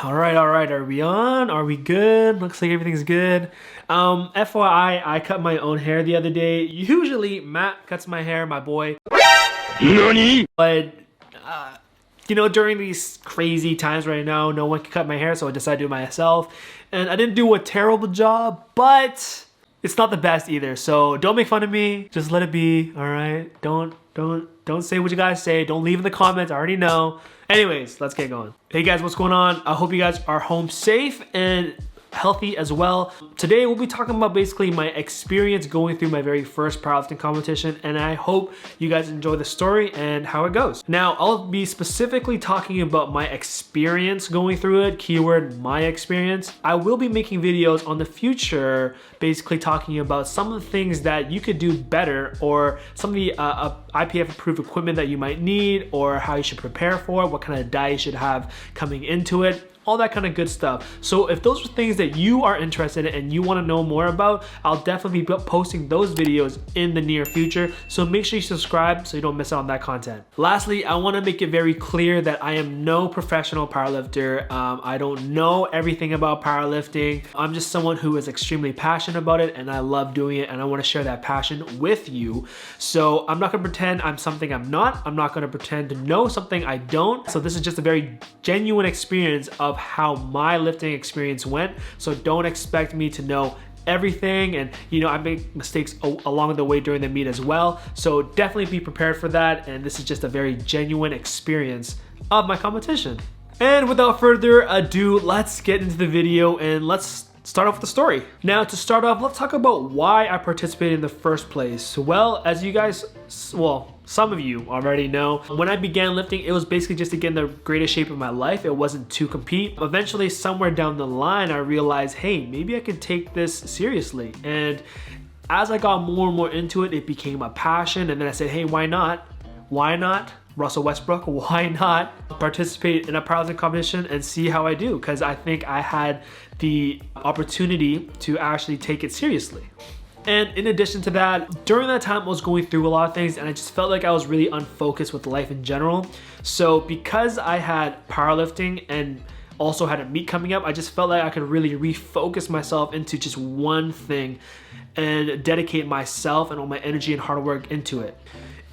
All right, are we on? Are we good? Looks like everything's good. FYI, I cut my own hair the other day. Usually, Matt cuts my hair, my boy. NANI? But, you know, during these crazy times right now, no one can cut my hair, so I decided to do it myself. And I didn't do a terrible job, but it's not the best either. So don't make fun of me. Just let it be, all right? Don't say what you guys say. Don't leave in the comments. I already know. Anyways, let's get going. Hey guys, what's going on? I hope you guys are home safe and healthy as well. Today we'll be talking about basically my experience going through my very first powerlifting competition, and I hope you guys enjoy the story and how it goes. Now, I'll be specifically talking about my experience going through it, keyword my experience. I will be making videos on the future basically talking about some of the things that you could do better, or some of the IPF approved equipment that you might need, or how you should prepare for it, what kind of diet you should have coming into it, all that kind of good stuff. So if those are things that you are interested in and you want to know more about, I'll definitely be posting those videos in the near future. So make sure you subscribe so you don't miss out on that content. Lastly, I want to make it very clear that I am no professional powerlifter. I don't know everything about powerlifting. I'm just someone who is extremely passionate about it, and I love doing it, and I want to share that passion with you. So I'm not going to pretend I'm something I'm not. I'm not going to pretend to know something I don't. So this is just a very genuine experience of how my lifting experience went. So don't expect me to know everything, and you know, I make mistakes along the way during the meet as well. So definitely be prepared for that, and this is just a very genuine experience of my competition. And without further ado, let's get into the video and let's start off with the story. Now, to start off, let's talk about why I participated in the first place. Well, as you guys, some of you already know, when I began lifting, it was basically just to get in the greatest shape of my life. It wasn't to compete. Eventually, somewhere down the line, I realized, hey, maybe I could take this seriously. And as I got more and more into it, it became a passion. And then I said, hey, why not? Why not? Russell Westbrook, why not participate in a powerlifting competition and see how I do? Because I think I had the opportunity to actually take it seriously. And in addition to that, during that time I was going through a lot of things, and I just felt like I was really unfocused with life in general. So because I had powerlifting and also had a meet coming up, I just felt like I could really refocus myself into just one thing and dedicate myself and all my energy and hard work into it.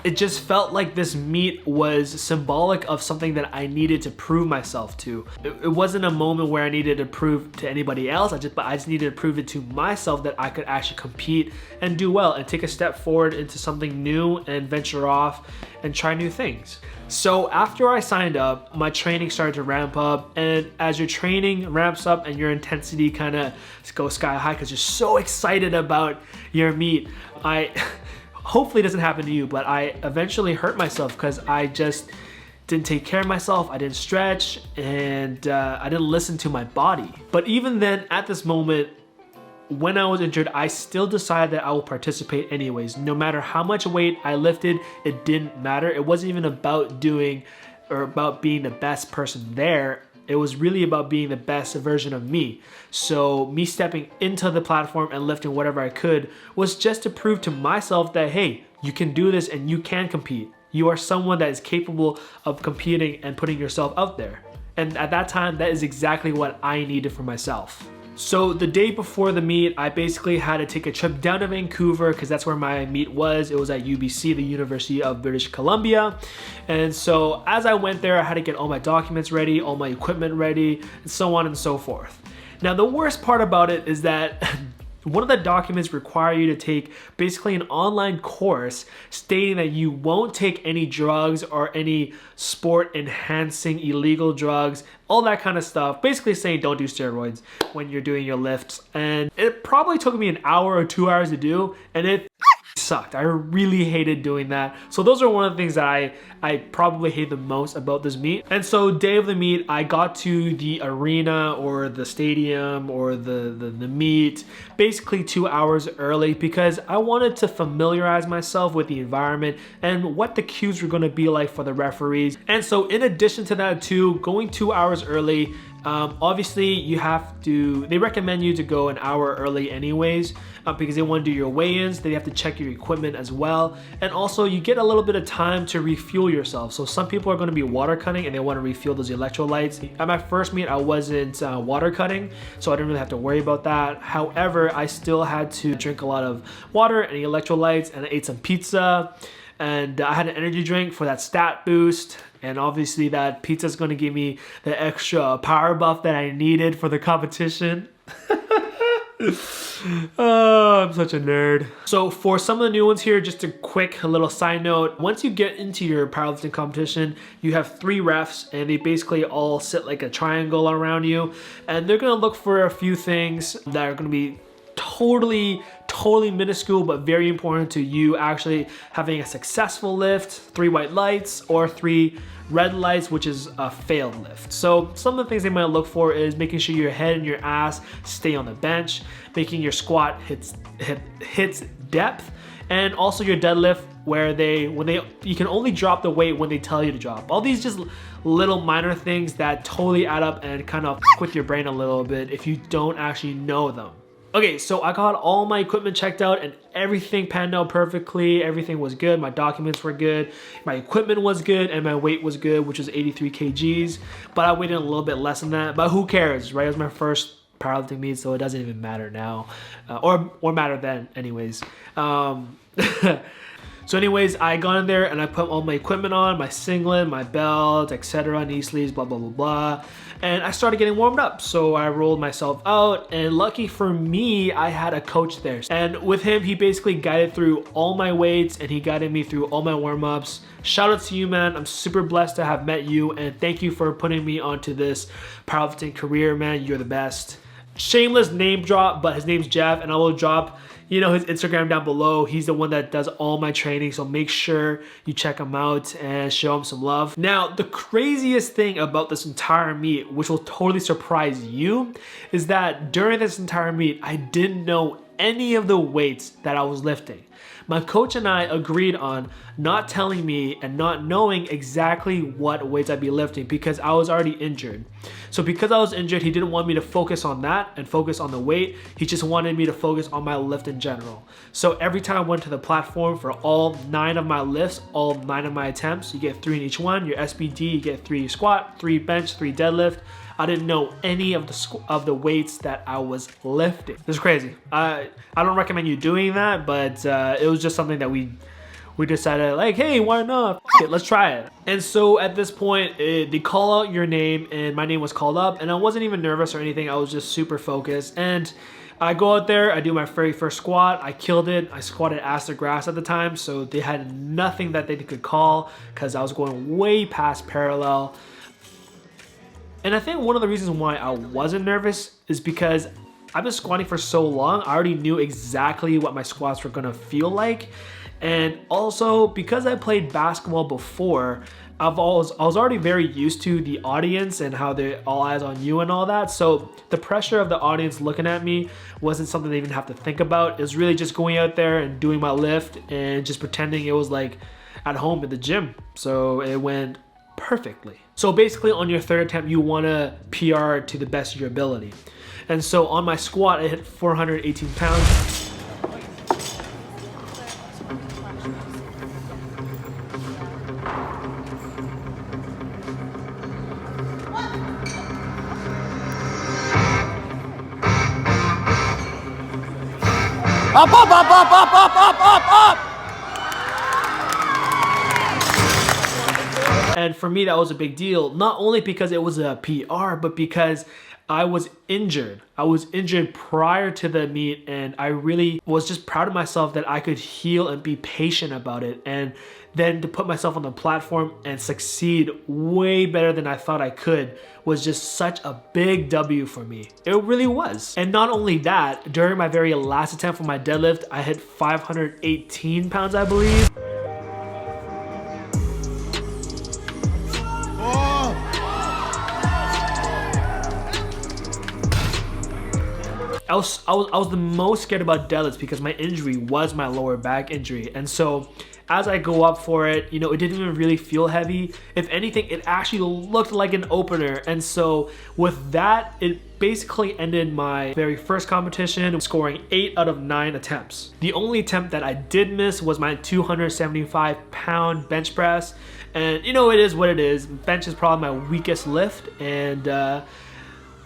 It just felt like this meet was symbolic of something that I needed to prove myself to. It wasn't a moment where I needed to prove to anybody else, but I just needed to prove it to myself that I could actually compete and do well and take a step forward into something new and venture off and try new things. So after I signed up, my training started to ramp up, and as your training ramps up and your intensity kind of goes sky high because you're so excited about your meet, hopefully it doesn't happen to you, but I eventually hurt myself because I just didn't take care of myself, I didn't stretch, and I didn't listen to my body. But even then, at this moment, when I was injured, I still decided that I will participate anyways. No matter how much weight I lifted, it didn't matter. It wasn't even about doing or about being the best person there. It was really about being the best version of me. So me stepping into the platform and lifting whatever I could was just to prove to myself that, hey, you can do this and you can compete. You are someone that is capable of competing and putting yourself out there. And at that time, that is exactly what I needed for myself. So the day before the meet, I basically had to take a trip down to Vancouver because that's where my meet was. It was at UBC, the University of British Columbia. And so as I went there, I had to get all my documents ready, all my equipment ready, and so on and so forth. Now, the worst part about it is that one of the documents require you to take basically an online course stating that you won't take any drugs or any sport enhancing illegal drugs, all that kind of stuff. Basically saying don't do steroids when you're doing your lifts. And it probably took me an hour or 2 hours to do, and it sucked. I really hated doing that. So those are one of the things that I probably hate the most about this meet. And so day of the meet, I got to the arena or the stadium or the meet basically 2 hours early because I wanted to familiarize myself with the environment and what the cues were going to be like for the referees. And so in addition to that too, going 2 hours early Obviously, they recommend you to go an hour early anyways, because they want to do your weigh-ins. They have to check your equipment as well. And also you get a little bit of time to refuel yourself. So some people are going to be water cutting and they want to refuel those electrolytes. At my first meet, I wasn't water cutting, so I didn't really have to worry about that. However, I still had to drink a lot of water and electrolytes, and I ate some pizza, and I had an energy drink for that stat boost. And obviously that pizza is going to give me the extra power buff that I needed for the competition. Oh, I'm such a nerd. So for some of the new ones here, just a little side note. Once you get into your powerlifting competition, you have 3 refs, and they basically all sit like a triangle around you. And they're going to look for a few things that are going to be totally minuscule, but very important to you actually having a successful lift: 3 white lights or 3 red lights, which is a failed lift. So some of the things they might look for is making sure your head and your ass stay on the bench, making your squat hits depth, and also your deadlift where you can only drop the weight when they tell you to drop. All these just little minor things that totally add up and kind of with your brain a little bit if you don't actually know them. Okay, so I got all my equipment checked out and everything panned out perfectly. Everything was good. My documents were good. My equipment was good and my weight was good, which was 83 kgs. But I weighed in a little bit less than that. But who cares, right? It was my first powerlifting meet, so it doesn't even matter now, or matter then, anyways. So anyways, I got in there and I put all my equipment on, my singlet, my belt, etc., knee sleeves, blah, blah, blah, blah. And I started getting warmed up. So I rolled myself out, and lucky for me, I had a coach there. And with him, he basically guided through all my weights and he guided me through all my warm-ups. Shout out to you, man. I'm super blessed to have met you, and thank you for putting me onto this powerlifting career, man. You're the best. Shameless name drop, but his name's Jeff, and I will drop his Instagram down below. He's the one that does all my training, so make sure you check him out and show him some love. Now, the craziest thing about this entire meet, which will totally surprise you, is that during this entire meet, I didn't know any of the weights that I was lifting. My coach and I agreed on not telling me and not knowing exactly what weights I'd be lifting because I was already injured. So because I was injured, he didn't want me to focus on that and focus on the weight. He just wanted me to focus on my lift in general. So every time I went to the platform for all 9 of my lifts, all 9 of my attempts, you get 3 in each one. Your SBD, you get 3 squat, 3 bench, 3 deadlift. I didn't know any of the weights that I was lifting. This is crazy. I don't recommend you doing that, but it was just something that we decided, like, hey, why not? Let's try it. And so at this point, they call out your name, and my name was called up, and I wasn't even nervous or anything. I was just super focused. And I go out there, I do my very first squat, I killed it. I squatted ass to grass at the time, so they had nothing that they could call because I was going way past parallel. And I think one of the reasons why I wasn't nervous is because I've been squatting for so long, I already knew exactly what my squats were gonna feel like. And also, because I played basketball before, I was already very used to the audience and how they're all eyes on you and all that. So the pressure of the audience looking at me wasn't something they even have to think about. It was really just going out there and doing my lift and just pretending it was like at home in the gym. So it went perfectly. So basically on your 3rd attempt, you want to PR to the best of your ability. And so on my squat, I hit 418 pounds. Up, up, up, up, up, up, up, up, up! And for me, that was a big deal, not only because it was a PR, but because I was injured. I was injured prior to the meet, and I really was just proud of myself that I could heal and be patient about it. And then to put myself on the platform and succeed way better than I thought I could was just such a big W for me. It really was. And not only that, during my very last attempt for my deadlift, I hit 518 pounds, I believe. I was the most scared about deadlifts because my injury was my lower back injury. And so as I go up for it, you know, it didn't even really feel heavy. If anything, it actually looked like an opener. And so with that, it basically ended my very first competition, scoring 8 out of 9 attempts. The only attempt that I did miss was my 275-pound bench press. And you know, it is what it is. Bench is probably my weakest lift, and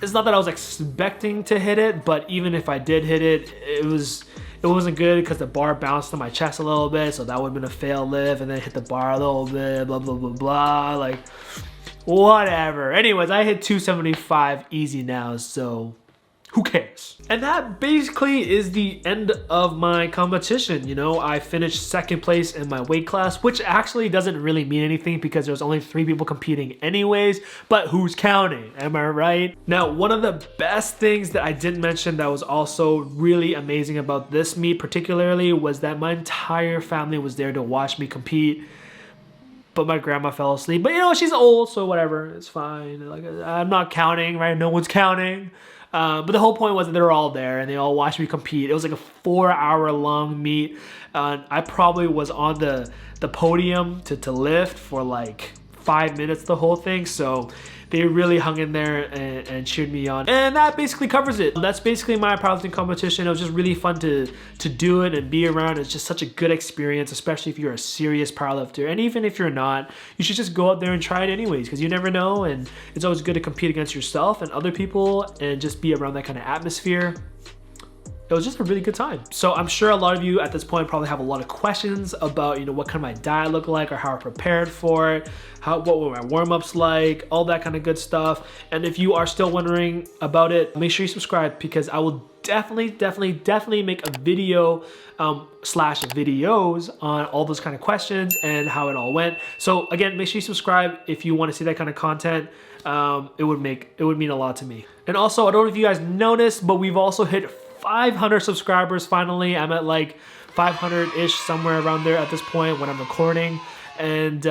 it's not that I was expecting to hit it, but even if I did hit it, it wasn't good because the bar bounced on my chest a little bit, so that would have been a failed lift, and then hit the bar a little bit, blah, blah, blah, blah, like, whatever. Anyways, I hit 275 easy now, so who cares? And that basically is the end of my competition. You know, I finished second place in my weight class, which actually doesn't really mean anything because there's only 3 people competing anyways, but who's counting? Am I right? Now, one of the best things that I didn't mention that was also really amazing about this meet particularly was that my entire family was there to watch me compete. But my grandma fell asleep. But you know, she's old, so whatever, it's fine. Like, I'm not counting, right? No one's counting. But the whole point was that they were all there and they all watched me compete. It was like a 4-hour-long meet. I probably was on the podium to lift for like 5 minutes the whole thing. So they really hung in there and cheered me on. And that basically covers it. That's basically my powerlifting competition. It was just really fun to do it and be around. It's just such a good experience, especially if you're a serious powerlifter. And even if you're not, you should just go out there and try it anyways, because you never know. And it's always good to compete against yourself and other people and just be around that kind of atmosphere. It was just a really good time. So I'm sure a lot of you at this point probably have a lot of questions about, you know, what kind of my diet looked like or how I prepared for it, what were my warm-ups like, all that kind of good stuff. And if you are still wondering about it, make sure you subscribe because I will definitely make a video slash videos on all those kind of questions and how it all went. So again, make sure you subscribe if you want to see that kind of content. It would mean a lot to me. And also, I don't know if you guys noticed, but we've also hit 500 subscribers finally. I'm at like 500-ish, somewhere around there at this point when I'm recording. And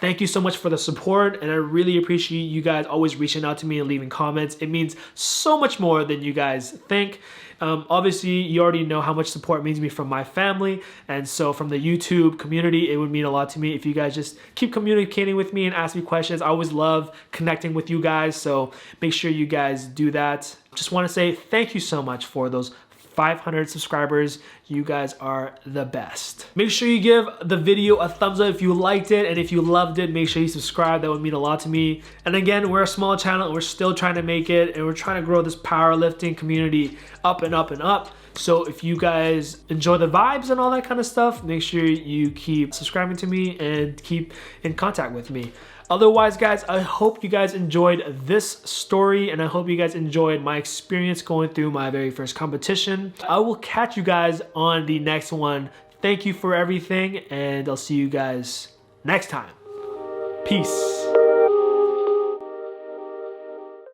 thank you so much for the support, and I really appreciate you guys always reaching out to me and leaving comments. It means so much more than you guys think. Obviously, you already know how much support means to me from my family, and so from the YouTube community, it would mean a lot to me if you guys just keep communicating with me and ask me questions. I always love connecting with you guys, so make sure you guys do that. Just want to say thank you so much for those 500 subscribers. You guys are the best. Make sure you give the video a thumbs up if you liked it, and if you loved it, make sure you subscribe. That would mean a lot to me. And again, we're a small channel and we're still trying to make it, and we're trying to grow this powerlifting community up and up and up. So if you guys enjoy the vibes and all that kind of stuff, make sure you keep subscribing to me and keep in contact with me. Otherwise, guys, I hope you guys enjoyed this story, and I hope you guys enjoyed my experience going through my very first competition. I will catch you guys on the next one. Thank you for everything, and I'll see you guys next time. Peace.